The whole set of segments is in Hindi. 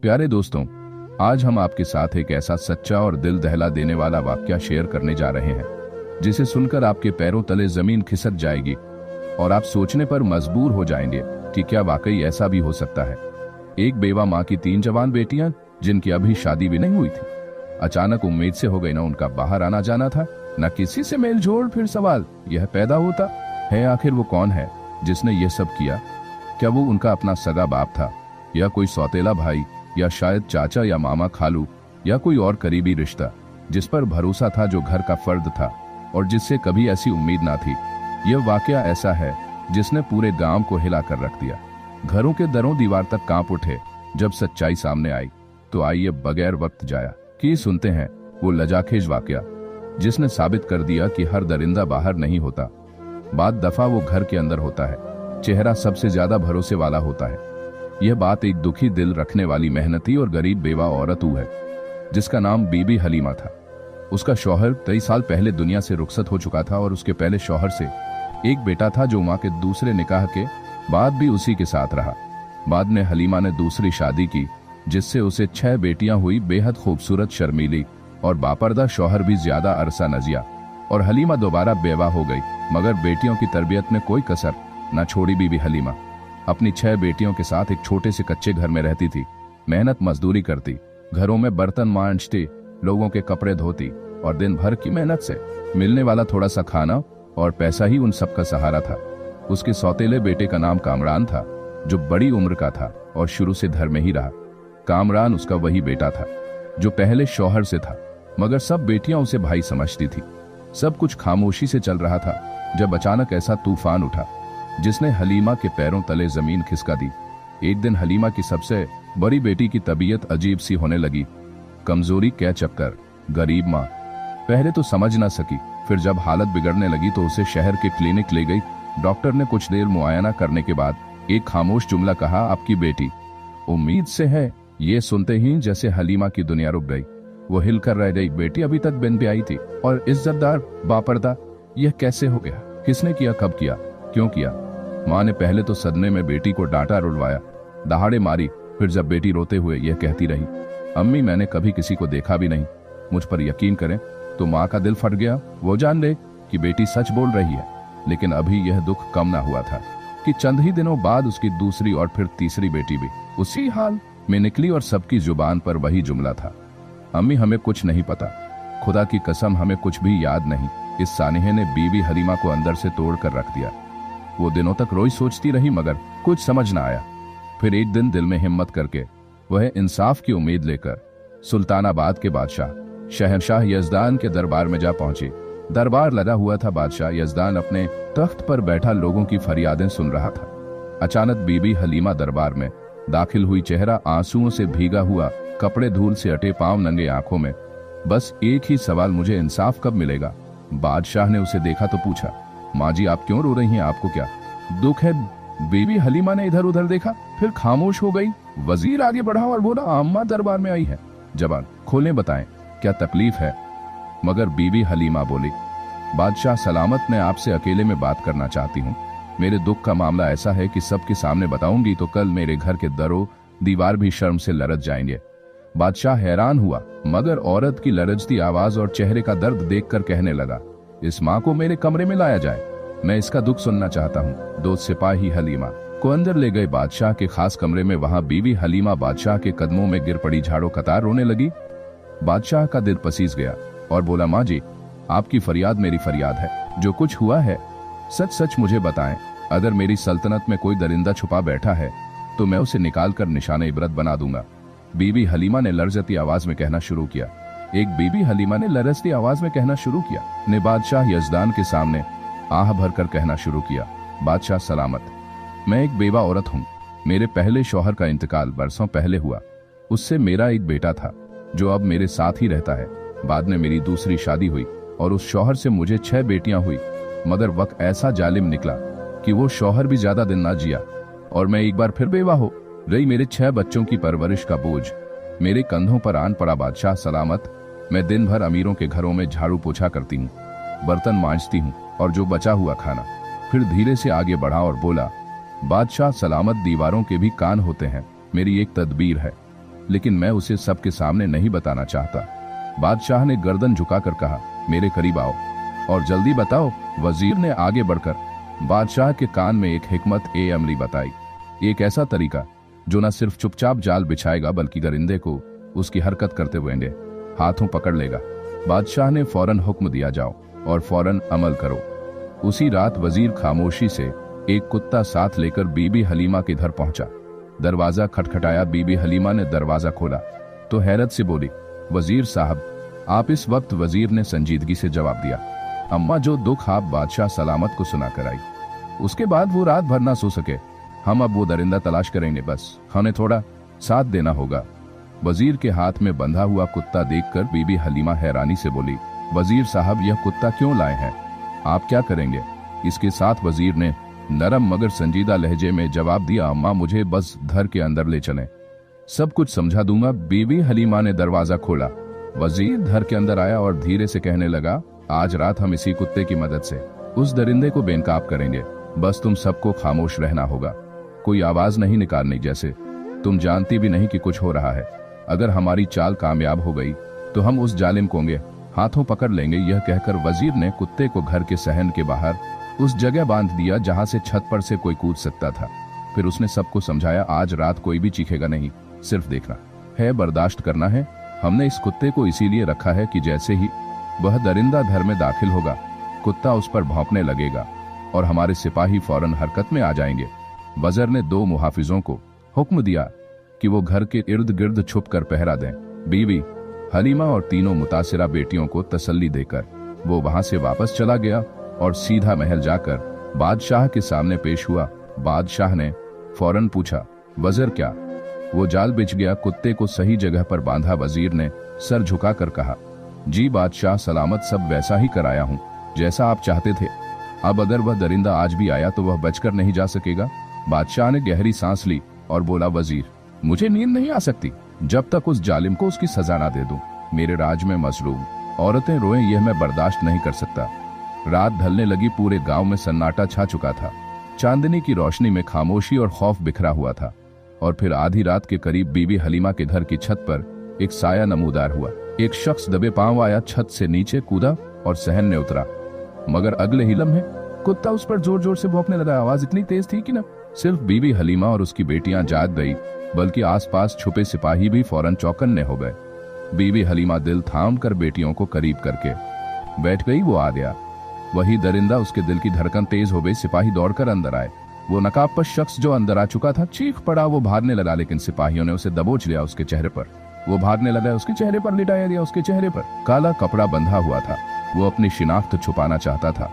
प्यारे दोस्तों, आज हम आपके साथ एक ऐसा सच्चा और दिल दहला देने वाला वाकया शेयर करने जा रहे हैं जिसे सुनकर आपके पैरों तले जमीन खिसक जाएगी और आप सोचने पर मजबूर हो जाएंगे कि क्या वाकई ऐसा भी हो सकता है। एक बेवा माँ की 3 जवान बेटियां जिनकी अभी शादी भी नहीं हुई थी, अचानक उम्मीद से हो गई, ना उनका बाहर आना जाना था, न किसी से मेल जोड़। फिर सवाल यह पैदा होता है, आखिर वो कौन है जिसने ये सब किया? क्या वो उनका अपना सगा बाप था, या कोई सौतेला भाई, या शायद चाचा या मामा खालू, या कोई और करीबी रिश्ता जिस पर भरोसा था, जो घर का फर्द था और जिससे कभी ऐसी उम्मीद ना थी। यह वाकया ऐसा है जिसने पूरे गांव को हिला कर रख दिया। घरों के दरों दीवार तक कांप उठे जब सच्चाई सामने आई। तो आइए बगैर वक्त जाया कि सुनते हैं वो लजाखेज वाकया जिसने साबित कर दिया कि हर दरिंदा बाहर नहीं होता, बात दफा वो घर के अंदर होता है। चेहरा सबसे ज्यादा भरोसे वाला होता है। यह बात एक दुखी दिल रखने वाली मेहनती और गरीब बेवा औरत है जिसका नाम बीबी हलीमा था। उसका शौहर 23 साल पहले दुनिया से रुखसत हो चुका था और उसके पहले शौहर से एक बेटा था जो मां के दूसरे निकाह के बाद भी उसी के साथ रहा। बाद में हलीमा ने दूसरी शादी की जिससे उसे 6 बेटियां हुई। बेहद खूबसूरत, शर्मीली और बापर्दा शौहर भी ज्यादा अरसा न जिया और हलीमा दोबारा बेवा हो गई। मगर बेटियों की तरबियत में कोई कसर न छोड़ी बीबी हलीमा। अपनी 6 बेटियों के साथ एक छोटे से कच्चे घर में रहती थी। मेहनत मजदूरी करती, घरों में बर्तन मांजती, लोगों के कपड़े धोती और दिन भर की मेहनत से मिलने वाला थोड़ा सा खाना और पैसा ही उन सबका सहारा था। उसके सौतेले बेटे का नाम कामरान था जो बड़ी उम्र का था और शुरू से घर में ही रहा। कामरान उसका वही बेटा था जो पहले शौहर से था, मगर सब बेटियां उसे भाई समझती थी। सब कुछ खामोशी से चल रहा था जब अचानक ऐसा तूफान उठा जिसने हलीमा के पैरों तले जमीन खिसका दी। एक दिन हलीमा की सबसे बड़ी बेटी की तबीयत अजीब सी होने लगी। कमजोरी, कै चक्कर। गरीब माँ पहले तो समझ ना सकी, फिर जब हालत बिगड़ने लगी तो उसे शहर के क्लिनिक ले गई। डॉक्टर ने कुछ देर मुआयना करने के बाद एक खामोश जुमला कहा, आपकी बेटी उम्मीद से है। ये सुनते ही जैसे हलीमा की दुनिया रुक गई। वो हिलकर रह गई। बेटी अभी तक बिन ब्याही थी और इज्जतदार, बापर्दा, यह कैसे हो गया? किसने किया, कब किया, क्यों किया? माँ ने पहले तो सदमे में बेटी को डांटा, रुलवाया, दहाड़े मारी। फिर जब बेटी रोते हुए यह कहती रही, अम्मी मैंने कभी किसी को देखा भी नहीं, मुझ पर यकीन करें, तो माँ का दिल फट गया। वो जान ले कि बेटी सच बोल रही है। लेकिन अभी यह दुख कम ना हुआ था कि चंद ही दिनों बाद उसकी दूसरी और फिर तीसरी बेटी भी उसी हाल में निकली और सबकी जुबान पर वही जुमला था, अम्मी हमें कुछ नहीं पता, खुदा की कसम हमें कुछ भी याद नहीं। इस सानिहे ने बीबी हलीमा को अंदर से तोड़ कर रख दिया। वो दिनों तक रोज सोचती रही मगर कुछ समझ ना आया। फिर एक दिन दिल में हिम्मत करके वह इंसाफ की उम्मीद लेकर सुल्तानाबाद के बादशाह शहंशाह यजदान के दरबार में जा पहुंची। दरबार लगा हुआ था। बादशाह यजदान अपने तख्त पर बैठा लोगों की फरियादें सुन रहा था। अचानक बीबी हलीमा दरबार में दाखिल हुई। चेहरा आंसुओं से भीगा हुआ, कपड़े धूल से अटे, पांव नंगे, आंखों में बस एक ही सवाल, मुझे इंसाफ कब मिलेगा? बादशाह ने उसे देखा तो पूछा, माँ जी आप क्यों रो रही हैं, आपको क्या दुख है? बीबी हलीमा ने इधर उधर देखा, फिर खामोश हो गई। वजीर आगे बढ़ा और बोला, अम्मा दरबार में आई है, जबान खोलें, बताएं क्या तकलीफ है? मगर बीबी हलीमा बोली, बादशाह सलामत, मैं आपसे अकेले में बात करना चाहती हूँ। मेरे दुख का मामला ऐसा है कि सबके सामने बताऊंगी तो कल मेरे घर के दरों दीवार भी शर्म से लरज जाएंगे। बादशाह हैरान हुआ, मगर औरत की लरजती आवाज और चेहरे का दर्द देखकर कहने लगा, इस माँ को मेरे कमरे में लाया जाए, मैं इसका दुख सुनना चाहता हूँ। 2 सिपाही हलीमा को अंदर ले गए बादशाह के खास कमरे में। वहां बीबी हलीमा बादशाह के कदमों में गिर पड़ी, झाड़ो कतार रोने लगी। बादशाह का दिल पसीज गया और बोला, माँ जी आपकी फरियाद मेरी फरियाद है, जो कुछ हुआ है सच सच मुझे बताएं। अगर मेरी सल्तनत में कोई दरिंदा छुपा बैठा है तो मैं उसे निकाल कर निशाने इबरत बना दूंगा। बीबी हलीमा ने लरजती आवाज में कहना शुरू किया। बीबी हलीमा ने लरजती आवाज में कहना शुरू किया ने बादशाह यजदान के सामने आह भरकर कहना शुरू किया, बादशाह सलामत, मैं एक बेवा औरत हूँ। मेरे पहले शौहर का इंतकाल बरसों पहले हुआ। उससे मेरा एक बेटा था जो अब मेरे साथ ही रहता है। बाद में मेरी दूसरी शादी हुई और उस शौहर से मुझे 6 बेटियां हुई। मगर वक्त ऐसा जालिम निकला कि वो शौहर भी ज्यादा दिन ना जिया और मैं एक बार फिर बेवा हो रही। मेरे 6 बच्चों की परवरिश का बोझ मेरे कंधों पर आन पड़ा। बादशाह सलामत, मैं दिन भर अमीरों के घरों में झाड़ू पोछा करती हूँ, बर्तन मांजती हूँ और जो बचा हुआ खाना। फिर धीरे से आगे बढ़ा और बोला, बादशाह सलामत, दीवारों के भी कान होते हैं, मेरी एक तदबीर है। लेकिन मैं उसे सबके सामने नहीं बताना चाहता। बादशाह ने गर्दन झुकाकर कहा, मेरे करीब आओ और जल्दी बताओ। वजीर ने आगे बढ़कर बादशाह के कान में एक हिकमत ए अमली बताई, एक ऐसा तरीका जो न सिर्फ चुपचाप जाल बिछाएगा बल्कि दरिंदे को उसकी हरकत करते हुए हाथों पकड़ लेगा। बादशाह ने फौरन हुक्म दिया, जाओ और फौरन अमल करो। उसी रात वजीर खामोशी से एक कुत्ता साथ लेकर बीबी हलीमा के घर पहुंचा। दरवाजा खटखटाया। बीबी हलीमा ने दरवाजा खोला तो हैरत से बोली, वजीर साहब आप। इस वक्त वजीर ने संजीदगी से जवाब दिया, अम्मा जो दुख आप बादशाह सलामत को सुना कर आई, उसके बाद वो रात भर ना सो सके। हम अब वो दरिंदा तलाश करेंगे, बस हमें थोड़ा साथ देना होगा। वजीर के हाथ में बंधा हुआ कुत्ता देखकर बीबी हलीमा हैरानी से बोली, वजीर साहब यह कुत्ता क्यों लाए हैं, आप क्या करेंगे? इसके साथ वजीर ने नरम मगर संजीदा लहजे में जवाब दिया, अम्मा मुझे बस घर के अंदर ले चलें, सब कुछ समझा दूंगा। बीबी हलीमा ने दरवाजा खोला। वजीर घर के अंदर आया और धीरे से कहने लगा, आज रात हम इसी कुत्ते की मदद से उस दरिंदे को बेनकाब करेंगे। बस तुम सबको खामोश रहना होगा, कोई आवाज नहीं निकालनी, जैसे तुम जानती भी नहीं कि कुछ हो रहा है। अगर हमारी चाल कामयाब हो गई तो हम उस जालिम को हाथों पकड़ लेंगे। यह कहकर वजीर ने कुत्ते को घर के सहन के बाहर उस जगह बांध दिया जहां से छत पर से कोई कूद सकता था। फिर उसने सबको समझाया, आज रात कोई भी चीखेगा नहीं, सिर्फ देखना है, बर्दाश्त करना है। हमने इस कुत्ते को इसीलिए रखा है कि जैसे ही वह दरिंदा घर में दाखिल होगा, कुत्ता उस पर भौंकने लगेगा और हमारे सिपाही फौरन हरकत में आ जाएंगे। वज़ीर ने 2 मुहाफिजों को हुक्म दिया कि वो घर के इर्द गिर्द छुप कर पहरा दें। बीवी हलीमा और तीनों मुतासिरा बेटियों को तसल्ली देकर वो वहां से वापस चला गया और सीधा महल जाकर बादशाह के सामने पेश हुआ। बादशाह ने फौरन पूछा, वज़ीर क्या वो जाल बिछ गया? कुत्ते को सही जगह पर बांधा वजीर ने सर झुकाकर कहा, जी बादशाह सलामत, सब वैसा ही कराया हूँ जैसा आप चाहते थे। अब अगर वह दरिंदा आज भी आया तो वह बचकर नहीं जा सकेगा। बादशाह ने गहरी सांस ली और बोला, वजीर मुझे नींद नहीं आ सकती जब तक उस जालिम को उसकी सजा ना दे दूं। मेरे राज में मजलूम औरतें रोएं यह मैं बर्दाश्त नहीं कर सकता। रात ढलने लगी, पूरे गांव में सन्नाटा छा चुका था। चांदनी की रोशनी में खामोशी और खौफ बिखरा हुआ था। और फिर आधी रात के करीब बीबी हलीमा के घर की छत पर एक साया नमूदार हुआ। एक शख्स दबे पांव आया, छत से नीचे कूदा और सहन ने उतरा, मगर अगले ही लम्हे कुत्ता उस पर जोर जोर से भौंकने लगा। आवाज इतनी तेज थी कि न सिर्फ बीबी हलीमा और उसकी बेटियां जाग गई, बल्कि आसपास छुपे सिपाही भी फौरन चौकन्ने हो गए। बीबी हलीमा दिल थाम कर बेटियों को करीब करके बैठ गई। वो आ गया, वही दरिंदा। उसके दिल की धड़कन तेज हो गई। सिपाही दौड़कर अंदर आए। वो नकाबपोश शख्स जो अंदर आ चुका था चीख पड़ा। वो भागने लगा, लेकिन सिपाहियों ने उसे दबोच लिया उसके चेहरे पर। वो भागने लगा, उसके चेहरे पर लिटाया दिया। उसके चेहरे पर काला कपड़ा बंधा हुआ था। वो अपनी शिनाख्त छुपाना चाहता था,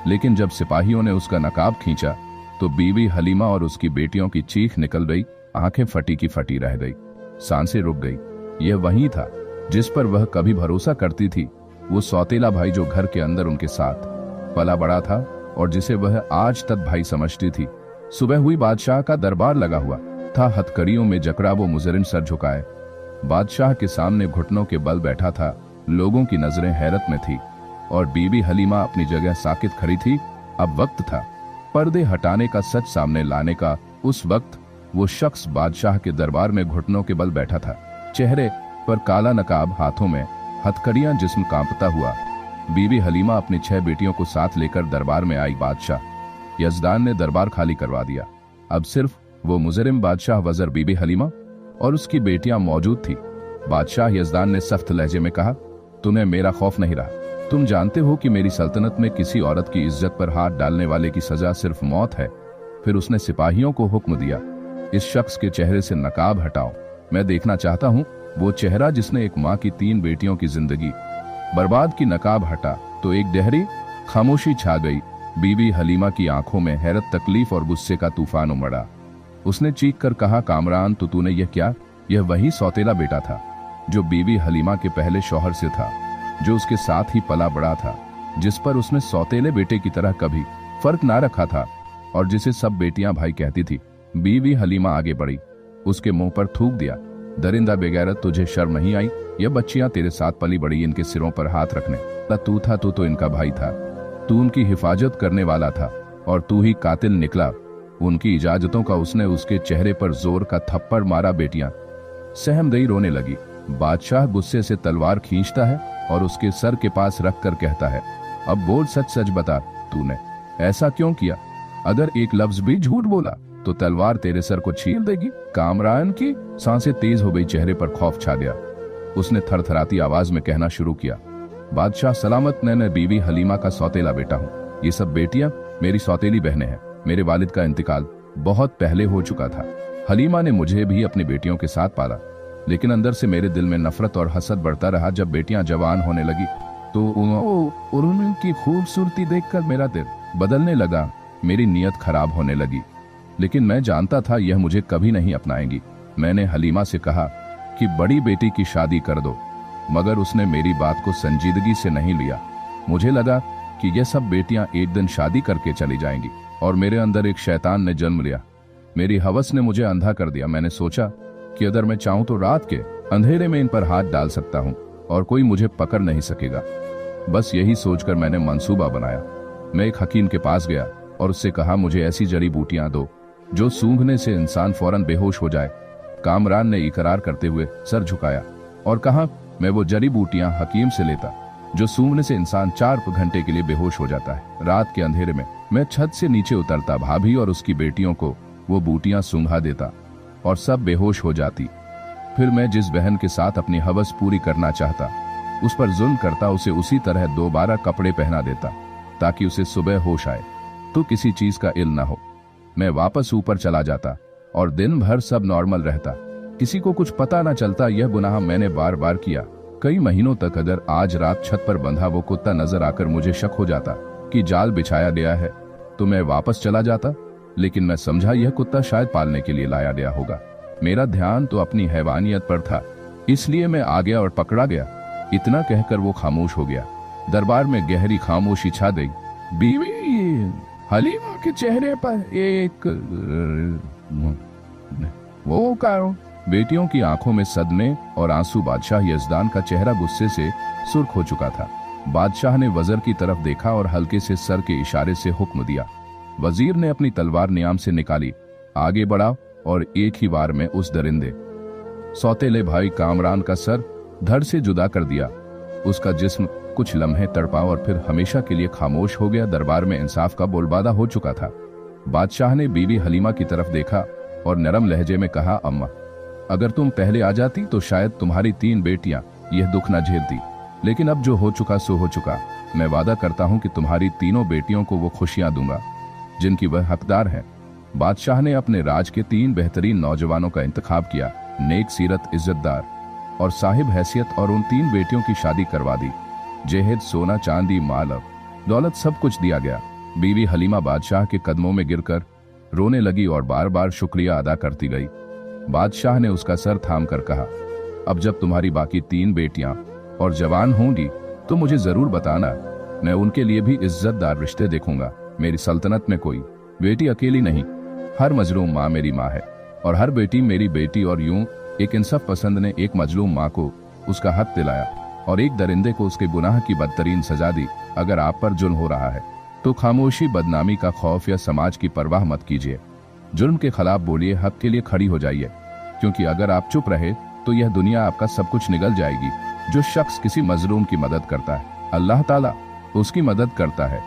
लेकिन जब सिपाहियों ने उसका नकाब खींचा तो बीवी हलीमा और उसकी बेटियों की चीख निकल गई। आंखें फटी की फटी रह गई, सांसें रुक गई। यह वही था जिस पर वह कभी भरोसा करती थी, वो सौतेला भाई जो घर के अंदर उनके साथ पला बड़ा था और जिसे वह आज तक भाई समझती थी। सुबह हुई, बादशाह का दरबार लगा हुआ था। हथकड़ियों में जकड़ा वो मुजरिम सर झुकाए बादशाह के सामने घुटनों के बल बैठा था। लोगों की नजरें हैरत में थी और बीबी हलीमा अपनी जगह साकित खड़ी थी। अब वक्त था पर्दे हटाने का, सच सामने लाने का। उस वक्त वो शख्स बादशाह के दरबार में घुटनों के बल बैठा था, चेहरे पर काला नकाब, हाथों में हथकड़ियां, जिस्म कांपता हुआ। बीबी हलीमा अपनी 6 बेटियों को साथ लेकर दरबार में आई। बादशाह यजदान ने दरबार खाली करवा दिया। अब सिर्फ वो मुजरिम बादशाह, वज़ीर, बीबी हलीमा और उसकी बेटियां मौजूद थी। बादशाह यजदान ने सख्त लहजे में कहा, तुम्हें मेरा खौफ नहीं रहा। तुम जानते हो कि मेरी सल्तनत में किसी औरत की इज्जत पर हाथ डालने वाले की सजा सिर्फ मौत है। फिर उसने सिपाहियों को हुक्म दिया, इस शख्स के चेहरे से नकाब हटाओ। मैं देखना चाहता हूँ वो चेहरा जिसने एक माँ की 3 बेटियों की जिंदगी बर्बाद की। नकाब हटा तो एक गहरी खामोशी छा गई। बीबी हलीमा की आंखों में हैरत, तकलीफ और गुस्से का तूफान उमड़ा। उसने चीख कर कहा, कामरान तो तूने यह क्या? यह वही सौतेला बेटा था जो बीबी हलीमा के पहले शौहर से था, जो उसके साथ ही पला बड़ा था, जिस पर उसने सौतेले बेटे की तरह कभी फर्क ना रखा था और जिसे सब बेटियां भाई कहती थी। बीबी हलीमा आगे बढ़ी, उसके मुंह पर थूक दिया, दरिंदा बेगैरत, तुझे शर्म नहीं आई? ये बच्चियां तेरे साथ पली बड़ी, इनके सिरों पर हाथ रखने तू था? तू तो इनका भाई था, तू उनकी हिफाजत करने वाला था और तू ही कातिल निकला। उनकी इजाजतों का उसने उसके चेहरे पर जोर का थप्पड़ मारा। बेटियां सहमदई रोने लगी। बादशाह गुस्से से तलवार खींचता है और उसके सर के पास रख कर कहता है, अब बोल, सच सच बता, तूने ऐसा क्यों किया? अगर एक लफ्ज भी झूठ बोला तो तलवार तेरे सर को छील देगी। कामरान की सांसें तेज हो गई, चेहरे पर खौफ छा गया। उसने थरथराती आवाज में कहना शुरू किया, बादशाह सलामत, मैं बीवी हलीमा का सौतेला बेटा हूँ। ये सब बेटियां मेरी सौतेली बहनें हैं। मेरे वालिद का इंतकाल बहुत पहले हो चुका था। हलीमा ने मुझे भी अपनी बेटियों के साथ पाला, लेकिन अंदर से मेरे दिल में नफरत और हसद बढ़ता रहा। जब बेटियां जवान होने लगी तो उनकी खूबसूरती देखकर मेरा दिल बदलने लगा, मेरी नीयत खराब होने लगी। लेकिन मैं जानता था यह मुझे कभी नहीं अपनाएंगी। मैंने हलीमा से कहा कि बड़ी बेटी की शादी कर दो, मगर उसने मेरी बात को संजीदगी से नहीं लिया। मुझे लगा कि यह सब बेटियां एक दिन शादी करके चली जाएंगी और मेरे अंदर एक शैतान ने जन्म लिया। मेरी हवस ने मुझे अंधा कर दिया। मैंने सोचा कि अगर मैं चाहूं तो रात के अंधेरे में इन पर हाथ डाल सकता हूं और कोई मुझे पकड़ नहीं सकेगा। बस यही सोचकर मैंने मंसूबा बनाया। मैं एक हकीम के पास गया और उससे कहा, मुझे ऐसी जड़ी बूटियां दो जो सूंघने से इंसान फौरन बेहोश हो जाए। कामरान ने इकरार करते हुए सर झुकाया और कहा, मैं वो जड़ी बूटियां हकीम से लेता जो सूंघने से इंसान 4 घंटे के लिए बेहोश हो जाता है। रात के अंधेरे में मैं छत से नीचे उतरता, भाभी और उसकी बेटियों को वो बूटियां सूंघा देता और सब बेहोश हो जाती। फिर मैं जिस बहन के साथ अपनी हवस पूरी करना चाहता उस पर जुल्म करता, उसे उसी तरह दोबारा कपड़े पहना देता ताकि उसे सुबह होश आए तो किसी चीज का इल्म न हो। मैं वापस ऊपर चला जाता और दिन भर सब नॉर्मल रहता, किसी को कुछ पता न चलता। यह गुनाह मैंने बार बार किया, कई महीनों तक। अगर आज रात छत पर बंधा वो कुत्ता नजर आकर मुझे शक हो जाता कि जाल बिछाया गया है तो मैं वापस चला जाता, लेकिन मैं समझा यह कुत्ता शायद पालने के लिए लाया गया होगा। मेरा ध्यान तो अपनी हैवानियत पर था, इसलिए मैं आ गया और पकड़ा गया। इतना कहकर वो खामोश हो गया। दरबार में गहरी खामोशी छा गई। बीवी हलीमा के चेहरे पर एक वो कारण, बेटियों की आंखों में सदमे और आंसू। बादशाह यजदान का चेहरा गुस्से से सुर्ख हो चुका था। बादशाह ने वज़ीर की तरफ देखा और हल्के से सर के इशारे से हुक्म दिया। वजीर ने अपनी तलवार नियाम से निकाली, आगे बढ़ा और एक ही बार में उस दरिंदे सौतेले भाई कामरान का सर धड़ से जुदा कर दिया। उसका जिस्म कुछ लम्हे तड़पा और फिर हमेशा के लिए खामोश हो गया। दरबार में इंसाफ का बोलबाला हो चुका था। बादशाह ने बीवी हलीमा की तरफ देखा और नरम लहजे में कहा, अम्मा, अगर तुम पहले आ जाती तो शायद तुम्हारी 3 बेटियां यह दुख न झेलती, लेकिन अब जो हो चुका सो हो चुका। मैं वादा करता हूं कि तुम्हारी तीनों बेटियों को वो खुशियां दूंगा जिनकी वह हकदार है। बादशाह ने अपने राज के 3 बेहतरीन नौजवानों का इंतखाब किया, नेक सीरत, इज्जतदार और साहिब हैसियत, और उन 3 बेटियों की शादी करवा दी। जहेज, सोना, चांदी, माल, दौलत सब कुछ दिया गया। बीवी हलीमा बादशाह के कदमों में गिरकर रोने लगी और बार बार शुक्रिया अदा करती गई। बादशाह ने उसका सर थाम कर कहा, अब जब तुम्हारी बाकी 3 बेटियां और जवान होंगी तो मुझे जरूर बताना, मैं उनके लिए भी इज्जतदार रिश्ते देखूंगा। मेरी सल्तनत में कोई बेटी अकेली नहीं, हर मजलूम माँ मेरी माँ है और हर बेटी मेरी बेटी। और यूं एक इंसाफ पसंद ने एक मजलूम माँ को उसका हक दिलाया और एक दरिंदे को उसके गुनाह की बदतरीन सजा दी। अगर आप पर जुल्म हो रहा है तो खामोशी, बदनामी का खौफ या समाज की परवाह मत कीजिए। जुल्म के खिलाफ बोलिए, हक के लिए खड़ी हो जाइए, क्योंकि अगर आप चुप रहे तो यह दुनिया आपका सब कुछ निगल जाएगी। जो शख्स किसी मजलूम की मदद करता है, अल्लाह ताला उसकी मदद करता है।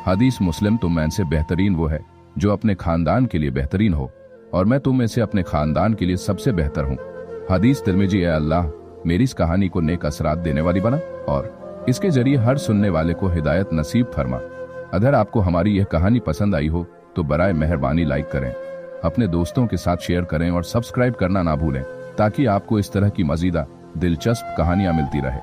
हदीस मुस्लिम, तुम में से बेहतरीन वो है जो अपने खानदान के लिए बेहतरीन हो, और मैं तुम में से अपने खानदान के लिए सबसे बेहतर हूँ। हदीस तिरमिजी, ए अल्लाह मेरी इस कहानी को नेक असरात देने वाली बना और इसके जरिए हर सुनने वाले को हिदायत नसीब फरमा। अगर आपको हमारी यह कहानी पसंद आई हो तो बराए मेहरबानी लाइक करें, अपने दोस्तों के साथ शेयर करें और सब्सक्राइब करना ना भूलें, ताकि आपको इस तरह की मजीदा दिलचस्प कहानियां मिलती रहे।